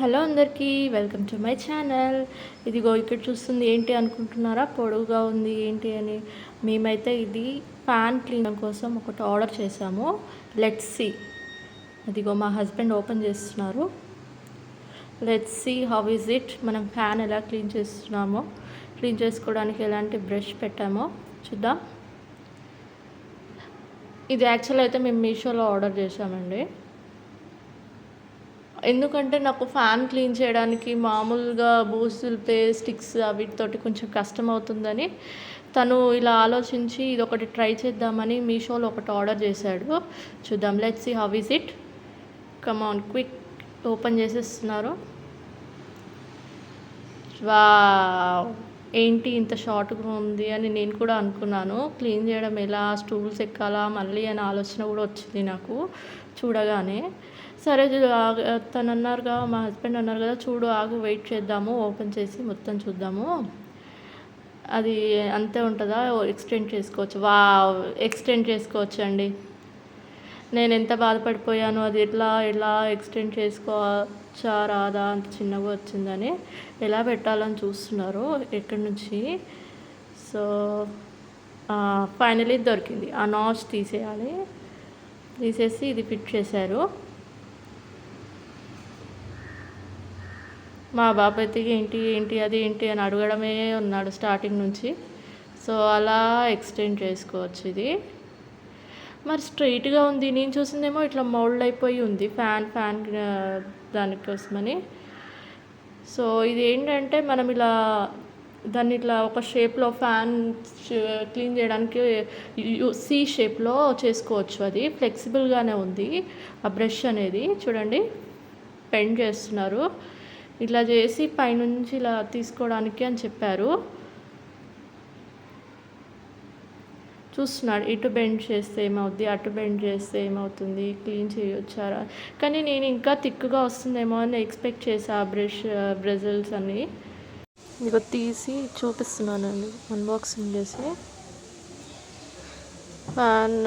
Hello అందరికీ, welcome to my channel. ఇదిగో ఇక్కడ చూస్తుంది ఏంటి అనుకుంటున్నారా? పొడవుగా ఉంది ఏంటి అని. మేమైతే ఇది ఫ్యాన్ క్లీనర్ కోసం ఒకటి ఆర్డర్ చేసాము. Let's see. అదిగో మా హస్బెండ్ ఓపెన్ చేస్తున్నారు. Let's see how is it. మనం ఫ్యాన్ ఎలా క్లీన్ చేస్తున్నామో, క్లీన్ చేసుకోవడానికి ఎలాంటి బ్రష్ పెట్టామో చూద్దాం. ఇది యాక్చువల్ అయితే మేము మీషోలో ఆర్డర్ చేసామండి. ఎందుకంటే నాకు ఫ్యాన్ క్లీన్ చేయడానికి మామూలుగా బూజులు స్టిక్స్ వీటితోటి కొంచెం కష్టం అవుతుందని తను ఇలా ఆలోచించి ఇది ఒకటి ట్రై చేద్దామని మీషోలో ఒకటి ఆర్డర్ చేశాడు. చూద్దాం, let's see how is it. Come on, quick. Open చేసేస్తున్నారు. వావ్, ఏంటి ఇంత షార్ట్గా ఉంది అని నేను కూడా అనుకున్నాను. క్లీన్ చేయడం ఎలా, స్టూల్స్ ఎక్కాలా మళ్ళీ అని ఆలోచన కూడా వచ్చింది నాకు చూడగానే. సరే తను అన్నారుగా, మా హస్బెండ్ అన్నారు కదా, చూడు ఆగు వెయిట్ చేద్దాము, ఓపెన్ చేసి మొత్తం చూద్దాము, అది అంతే ఉంటుందా, ఎక్స్టెండ్ చేసుకోవచ్చు. ఎక్స్టెండ్ చేసుకోవచ్చు అండి. నేను ఎంత బాధపడిపోయాను, అది ఎలా ఎక్స్టెండ్ చేసుకోవచ్చా రాదా, అంత చిన్నగా వచ్చిందని. ఎలా పెట్టాలని చూస్తున్నారు ఎక్కడి నుంచి. సో ఫైనలీ దొరికింది. ఆ నాచ్ తీసేయాలి. తీసేసి ఇది ఫిట్ చేశారు. మా బాబు అయితే ఏంటి అది ఏంటి అని అడగడమే ఉన్నాడు స్టార్టింగ్ నుంచి. సో అలా ఎక్స్టెండ్ చేసుకోవచ్చు ఇది. మరి స్ట్రైట్గా ఉంది, నేను చూసిందేమో ఇట్లా మౌల్డ్ అయిపోయి ఉంది ఫ్యాన్ దానికోసమని. సో ఇది ఏంటంటే మనం ఇలా దాన్ని ఇట్లా ఒక షేప్లో ఫ్యాన్ క్లీన్ చేయడానికి సి షేప్లో చేసుకోవచ్చు. అది ఫ్లెక్సిబుల్గానే ఉంది. ఆ బ్రష్ అనేది చూడండి, బెండ్ చేస్తున్నారు. ఇట్లా చేసి పైనుంచి ఇలా తీసుకోవడానికి అని చెప్పారు. చూస్తున్నాడు, ఇటు బెండ్ చేస్తే ఏమవుద్ది, అటు బెండ్ చేస్తే ఏమవుతుంది, క్లీన్ చేయొచ్చారా. కానీ నేను ఇంకా థిక్గా వస్తుందేమో అని ఎక్స్పెక్ట్ చేసా బ్రెజిల్స్ అన్నీ. ఇక తీసి చూపిస్తున్నానండి అన్బాక్సింగ్ చేసి. ఫ్యాన్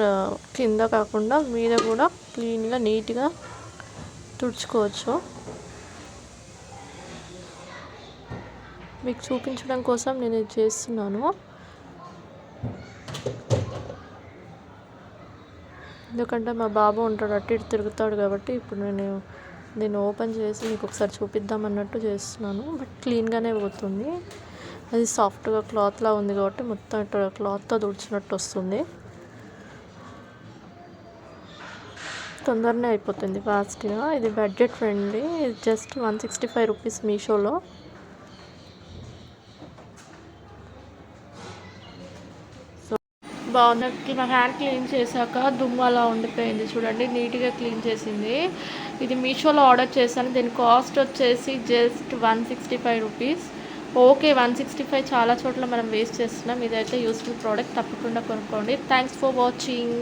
కింద కాకుండా మీద కూడా క్లీన్గా నీట్గా తుడుచుకోవచ్చు. మీకు చూపించడం కోసం నేను ఇది చేస్తున్నాను. ఎందుకంటే మా బాబు ఉంటాడు, అటు ఇటు తిరుగుతాడు కాబట్టి ఇప్పుడు నేను ఓపెన్ చేసి మీకు ఒకసారి చూపిద్దాం అన్నట్టు చేస్తున్నాను. బట్ క్లీన్గానే పోతుంది. అది సాఫ్ట్గా క్లాత్లా ఉంది కాబట్టి మొత్తం ఇట్లా క్లాత్తో తుడిచినట్టు వస్తుంది. తొందరనే అయిపోతుంది ఫాస్ట్గా. ఇది బడ్జెట్ ఫ్రెండ్లీ. ఇది జస్ట్ 165 రూపీస్ మీషోలో. బాగుంది. నా హ్యాండ్ క్లీన్ చేశాక దుమ్ము అలా ఉండిపోయింది చూడండి, నీట్గా క్లీన్ చేసింది. ఇది మీషోలో ఆర్డర్ చేశాను. దీని కాస్ట్ వచ్చేసి జస్ట్ 165 రూపీస్. ఓకే, 165 చాలా చోట్ల మనం వేస్ట్ చేస్తున్నాం. ఇదైతే యూస్ఫుల్ ప్రోడక్ట్, తప్పకుండా కొనుక్కోండి. Thanks for watching.